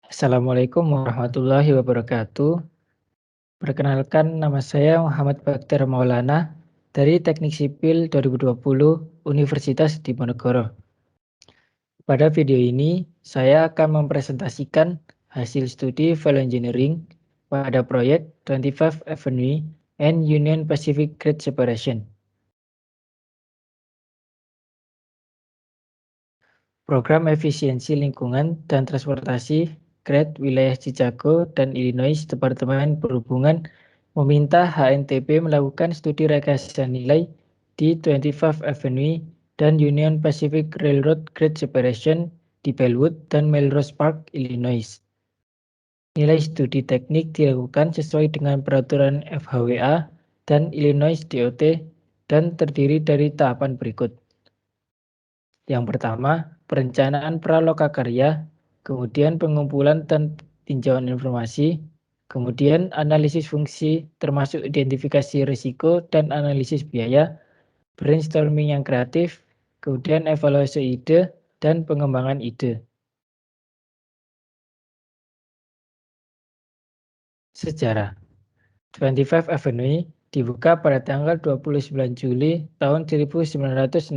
Assalamualaikum warahmatullahi wabarakatuh. Perkenalkan nama saya Muhammad Baktir Maulana dari Teknik Sipil 2020 Universitas Diponegoro. Pada video ini, saya akan mempresentasikan hasil studi Value Engineering pada proyek 25 Avenue and Union Pacific Grade Separation. Program Efisiensi Lingkungan dan Transportasi GRAD Wilayah Chicago dan Illinois Departemen Perhubungan meminta HNTP melakukan studi rekayasa nilai di 25 Avenue dan Union Pacific Railroad Grade Separation di Bellwood dan Melrose Park, Illinois. Nilai studi teknik dilakukan sesuai dengan peraturan FHWA dan Illinois DOT dan terdiri dari tahapan berikut. Yang pertama, perencanaan pralokakarya, kemudian pengumpulan dan tinjauan informasi, kemudian analisis fungsi termasuk identifikasi risiko dan analisis biaya, brainstorming yang kreatif, kemudian evaluasi ide, dan pengembangan ide. Sejarah 25 Avenue dibuka pada tanggal 29 Juli tahun 1916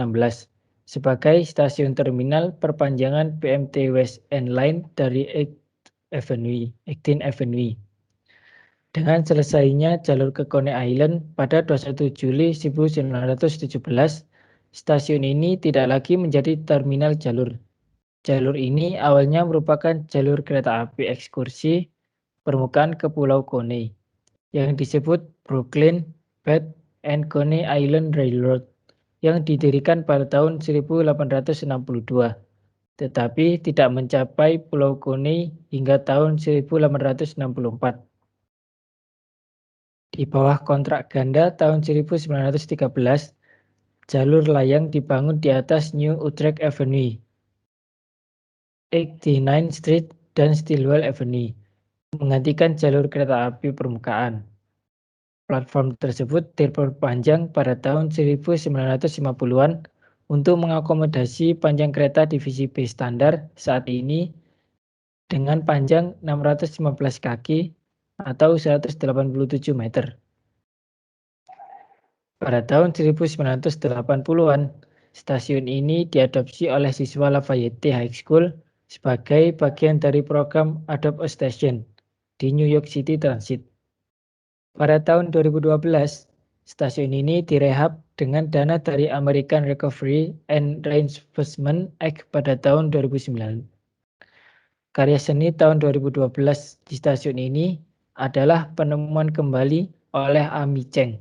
sebagai stasiun terminal perpanjangan PMT West End Line dari 18th Avenue. Dengan selesainya jalur ke Coney Island pada 21 Juli 1917, stasiun ini tidak lagi menjadi terminal jalur. Jalur ini awalnya merupakan jalur kereta api ekskursi permukaan ke Pulau Coney yang disebut Brooklyn, Bath, and Coney Island Railroad yang didirikan pada tahun 1862, tetapi tidak mencapai Pulau Coney hingga tahun 1864. Di bawah kontrak ganda tahun 1913, jalur layang dibangun di atas New Utrecht Avenue, 89th Street, dan Stillwell Avenue, menggantikan jalur kereta api permukaan. Platform tersebut diperpanjang pada tahun 1950-an untuk mengakomodasi panjang kereta divisi B standar saat ini dengan panjang 615 kaki atau 187 meter. Pada tahun 1980-an, stasiun ini diadopsi oleh siswa Lafayette High School sebagai bagian dari program Adopt a Station di New York City Transit. Pada tahun 2012, stasiun ini direhab dengan dana dari American Recovery and Reinvestment Act pada tahun 2009. Karya seni tahun 2012 di stasiun ini adalah penemuan kembali oleh Ami Cheng.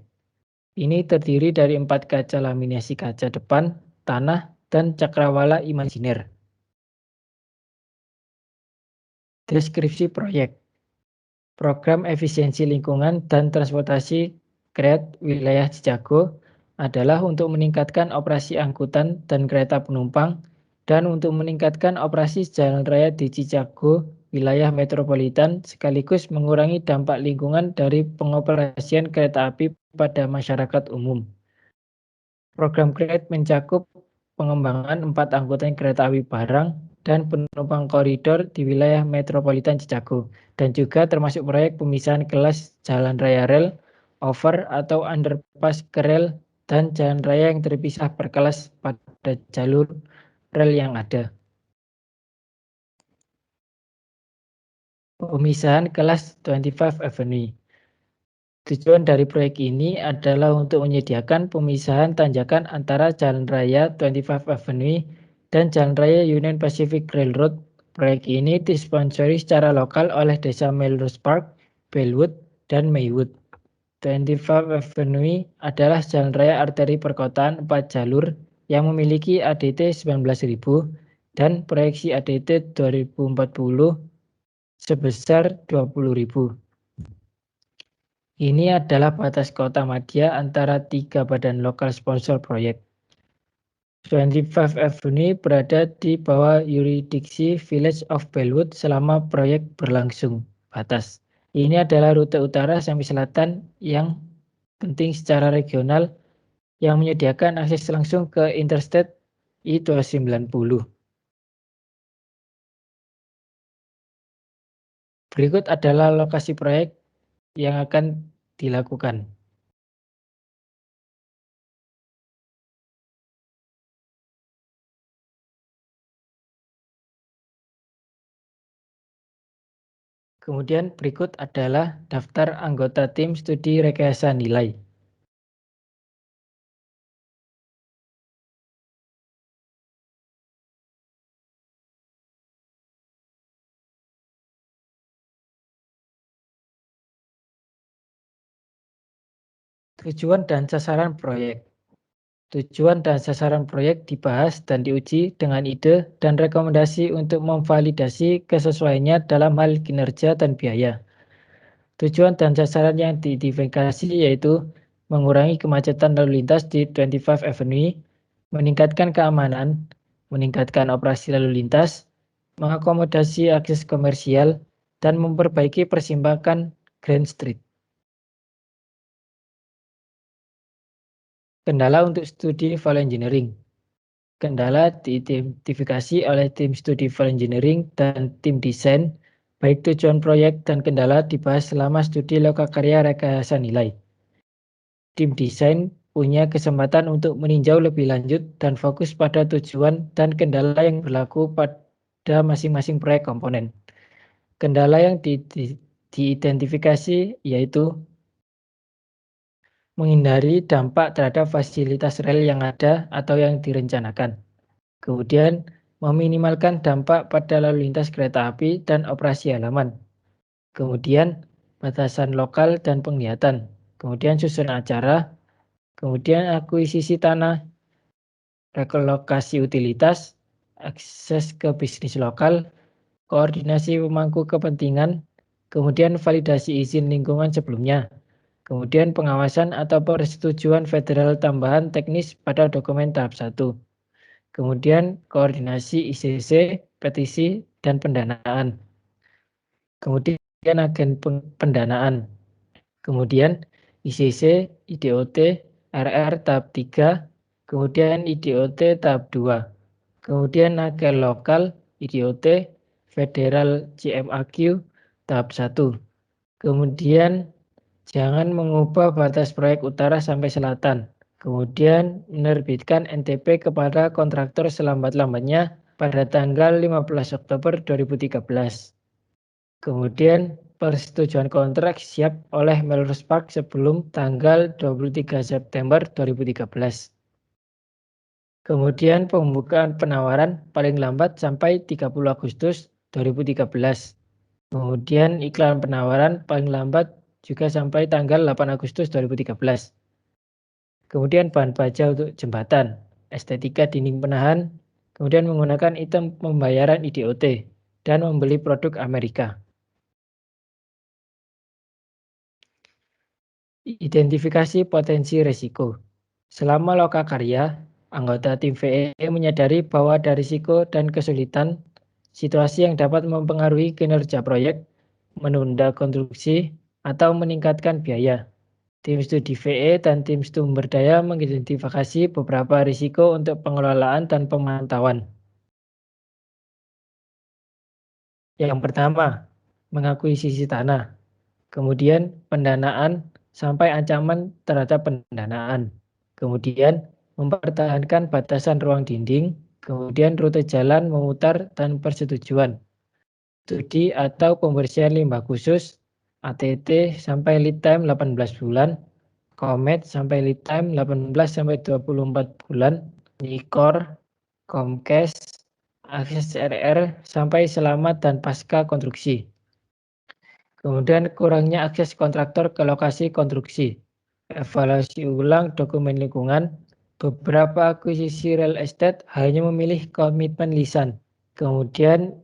Ini terdiri dari 4 kaca laminasi kaca depan, tanah, dan cakrawala imajiner. Deskripsi proyek. Program Efisiensi Lingkungan dan Transportasi GRAD Wilayah Chicago adalah untuk meningkatkan operasi angkutan dan kereta penumpang dan untuk meningkatkan operasi jalan raya di Chicago, wilayah metropolitan, sekaligus mengurangi dampak lingkungan dari pengoperasian kereta api pada masyarakat umum. Program GRAD mencakup pengembangan 4 angkutan kereta api barang dan penumpang koridor di wilayah metropolitan Chicago, dan juga termasuk proyek pemisahan kelas jalan raya rel, over atau underpass ke rel, dan jalan raya yang terpisah per kelas pada jalur rel yang ada. Pemisahan kelas 25 Avenue. Tujuan dari proyek ini adalah untuk menyediakan pemisahan tanjakan antara Jalan Raya 25 Avenue dan Jalan Raya Union Pacific Railroad. Proyek ini disponsori secara lokal oleh Desa Melrose Park, Bellwood, dan Maywood. 25 Avenue adalah jalan raya arteri perkotaan 4 jalur yang memiliki ADT 19.000 dan proyeksi ADT 2040 sebesar 20.000. Ini adalah batas kota madya antara 3 badan lokal sponsor proyek. 25 Avenue berada di bawah yurisdiksi Village of Bellwood selama proyek berlangsung. Batas. Ini adalah rute utara sampai selatan yang penting secara regional yang menyediakan akses langsung ke Interstate I-290. Berikut adalah lokasi proyek yang akan dilakukan. Kemudian berikut adalah daftar anggota tim studi rekayasa nilai. Tujuan dan sasaran proyek. Tujuan dan sasaran proyek dibahas dan diuji dengan ide dan rekomendasi untuk memvalidasi kesesuaiannya dalam hal kinerja dan biaya. Tujuan dan sasaran yang diidentifikasi yaitu mengurangi kemacetan lalu lintas di 25 Avenue, meningkatkan keamanan, meningkatkan operasi lalu lintas, mengakomodasi akses komersial, dan memperbaiki persimpangan Grand Street. Kendala untuk studi value engineering. Kendala diidentifikasi oleh tim studi value engineering dan tim desain, baik tujuan proyek dan kendala dibahas selama studi lokakarya rekayasa nilai. Tim desain punya kesempatan untuk meninjau lebih lanjut dan fokus pada tujuan dan kendala yang berlaku pada masing-masing proyek komponen. Kendala yang diidentifikasi yaitu menghindari dampak terhadap fasilitas rel yang ada atau yang direncanakan. Kemudian, meminimalkan dampak pada lalu lintas kereta api dan operasi halaman. Kemudian, batasan lokal dan penglihatan. Kemudian, susun acara. Kemudian, akuisisi tanah, relokasi utilitas, akses ke bisnis lokal, koordinasi pemangku kepentingan, kemudian validasi izin lingkungan sebelumnya, kemudian pengawasan atau persetujuan federal tambahan teknis pada dokumen tahap 1, kemudian koordinasi ICC, petisi, dan pendanaan, kemudian agen pendanaan, kemudian ICC, IDOT, RR tahap 3, kemudian IDOT tahap 2, kemudian agen lokal, IDOT, federal CMAQ tahap 1. Kemudian jangan mengubah batas proyek utara sampai selatan. Kemudian menerbitkan NTP kepada kontraktor selambat-lambatnya pada tanggal 15 Oktober 2013. Kemudian persetujuan kontrak siap oleh Melrospark sebelum tanggal 23 September 2013. Kemudian pembukaan penawaran paling lambat sampai 30 Agustus 2013. Kemudian iklan penawaran paling lambat juga sampai tanggal 8 Agustus 2013. Kemudian bahan baja untuk jembatan, estetika dinding penahan, kemudian menggunakan item pembayaran IDOT, dan membeli produk Amerika. Identifikasi potensi risiko. Selama lokakarya, anggota tim VE menyadari bahwa ada risiko dan kesulitan, situasi yang dapat mempengaruhi kinerja proyek, menunda konstruksi, atau meningkatkan biaya. Tim studi VE dan tim sumber daya mengidentifikasi beberapa risiko untuk pengelolaan dan pemantauan. Yang pertama, mengakui sisi tanah. Kemudian pendanaan sampai ancaman terhadap pendanaan. Kemudian mempertahankan batasan ruang dinding. Kemudian rute jalan memutar dan persetujuan. Studi atau pembersihan limbah khusus, ATT sampai lead time 18 bulan. Comet sampai lead time 18 sampai 24 bulan. Nikor, Comcast, akses RR sampai selamat dan pasca konstruksi. Kemudian kurangnya akses kontraktor ke lokasi konstruksi. Evaluasi ulang dokumen lingkungan. Beberapa akuisisi real estate hanya memilih komitmen lisan. Kemudian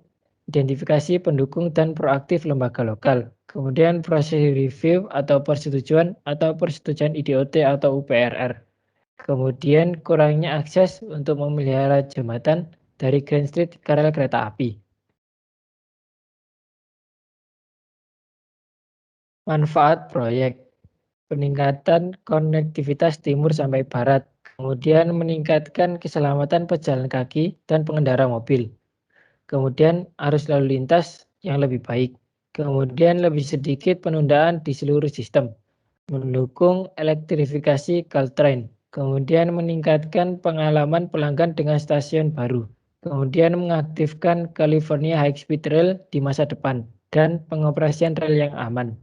identifikasi pendukung dan proaktif lembaga lokal. Kemudian proses review atau persetujuan IDOT atau UPRR. Kemudian kurangnya akses untuk memelihara jembatan dari Grand Street ke rel kereta api. Manfaat proyek. Peningkatan konektivitas timur sampai barat, kemudian meningkatkan keselamatan pejalan kaki dan pengendara mobil, kemudian arus lalu lintas yang lebih baik, Kemudian lebih sedikit penundaan di seluruh sistem, mendukung elektrifikasi Caltrain, kemudian meningkatkan pengalaman pelanggan dengan stasiun baru, kemudian mengaktifkan California High Speed Rail di masa depan, dan pengoperasian rel yang aman.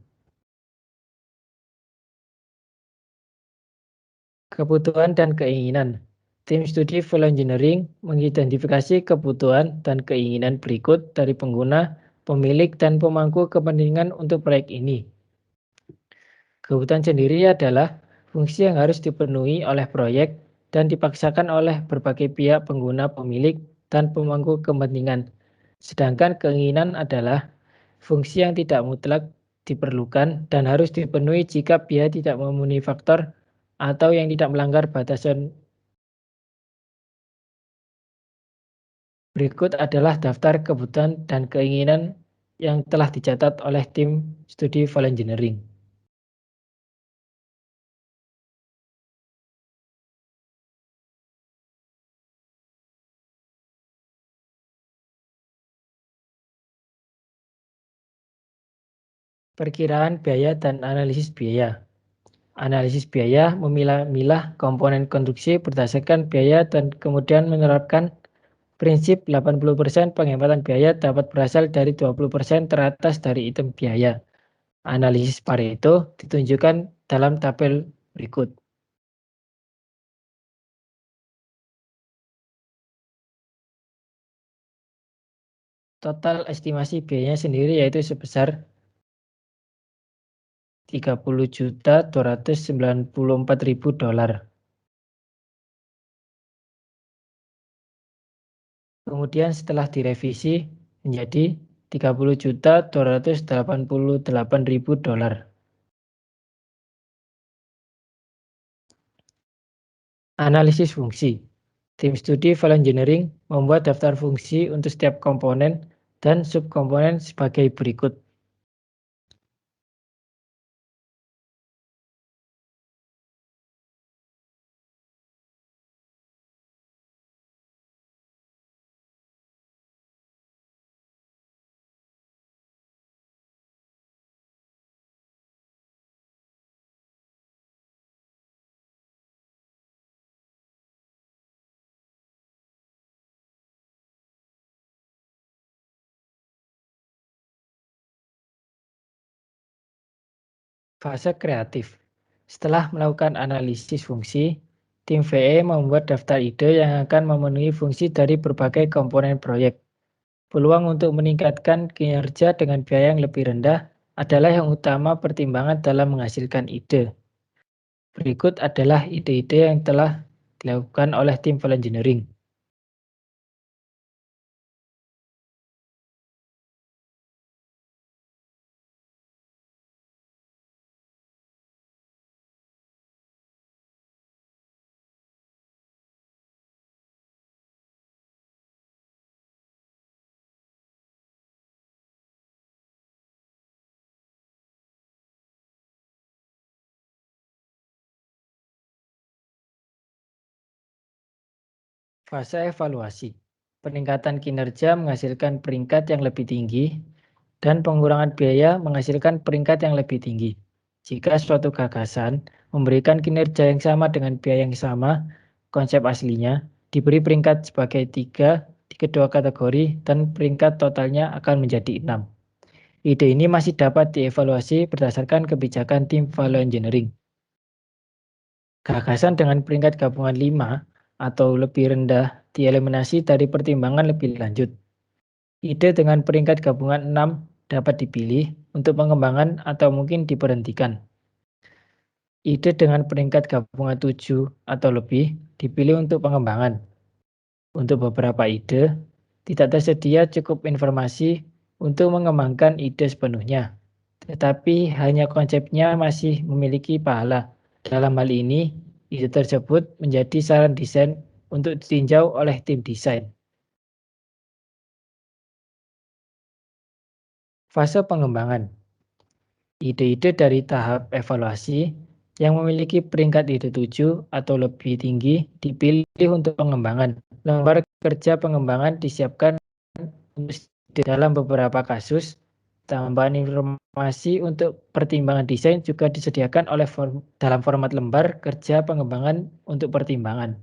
Kebutuhan dan keinginan. Tim studi value engineering mengidentifikasi kebutuhan dan keinginan berikut dari pengguna, pemilik, dan pemangku kepentingan untuk proyek ini. Kebutuhan sendiri adalah fungsi yang harus dipenuhi oleh proyek dan dipaksakan oleh berbagai pihak pengguna, pemilik, dan pemangku kepentingan. Sedangkan keinginan adalah fungsi yang tidak mutlak diperlukan dan harus dipenuhi jika pihak tidak memenuhi faktor atau yang tidak melanggar batasan. Berikut adalah daftar kebutuhan dan keinginan yang telah dicatat oleh tim studi value engineering. Perkiraan biaya dan analisis biaya. Analisis biaya memilah-milah komponen konstruksi berdasarkan biaya dan kemudian menerapkan prinsip 80% penghematan biaya dapat berasal dari 20% teratas dari item biaya. Analisis Pareto ditunjukkan dalam tabel berikut. Total estimasi biayanya sendiri yaitu sebesar 30.294.000 dolar. Kemudian setelah direvisi menjadi 30.288.000 dolar. Analisis fungsi. Tim studi value engineering membuat daftar fungsi untuk setiap komponen dan subkomponen sebagai berikut. Fase kreatif. Setelah melakukan analisis fungsi, tim VE membuat daftar ide yang akan memenuhi fungsi dari berbagai komponen proyek. Peluang untuk meningkatkan kinerja dengan biaya yang lebih rendah adalah yang utama pertimbangan dalam menghasilkan ide. Berikut adalah ide-ide yang telah dilakukan oleh tim value engineering. Fase evaluasi. Peningkatan kinerja menghasilkan peringkat yang lebih tinggi dan pengurangan biaya menghasilkan peringkat yang lebih tinggi. Jika suatu gagasan memberikan kinerja yang sama dengan biaya yang sama, konsep aslinya diberi peringkat sebagai 3 di kedua kategori dan peringkat totalnya akan menjadi 6. Ide ini masih dapat dievaluasi berdasarkan kebijakan tim value engineering. Gagasan dengan peringkat gabungan 5 atau lebih rendah dieliminasi dari pertimbangan lebih lanjut. Ide dengan peringkat gabungan 6 dapat dipilih untuk pengembangan atau mungkin diberhentikan. Ide dengan peringkat gabungan 7 atau lebih dipilih untuk pengembangan. Untuk beberapa ide, tidak tersedia cukup informasi untuk mengembangkan ide sepenuhnya, tetapi hanya konsepnya masih memiliki pahala. Dalam hal ini, ide tersebut menjadi saran desain untuk ditinjau oleh tim desain. Fase pengembangan. Ide-ide dari tahap evaluasi yang memiliki peringkat ide 7 atau lebih tinggi dipilih untuk pengembangan. Lembar kerja pengembangan disiapkan dalam beberapa kasus. Tambahan informasi untuk pertimbangan desain juga disediakan dalam format lembar kerja pengembangan untuk pertimbangan.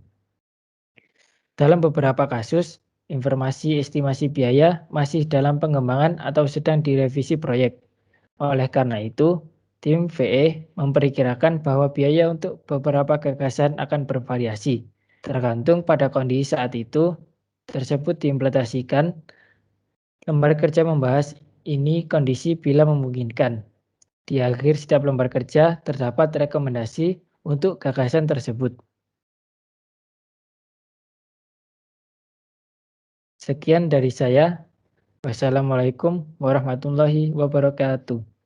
Dalam beberapa kasus, informasi estimasi biaya masih dalam pengembangan atau sedang direvisi proyek. Oleh karena itu, tim VE memperkirakan bahwa biaya untuk beberapa gagasan akan bervariasi, tergantung pada kondisi saat itu tersebut diimplementasikan. Lembar kerja membahas ini kondisi bila memungkinkan. Di akhir setiap lembar kerja terdapat rekomendasi untuk gagasan tersebut. Sekian dari saya. Wassalamualaikum warahmatullahi wabarakatuh.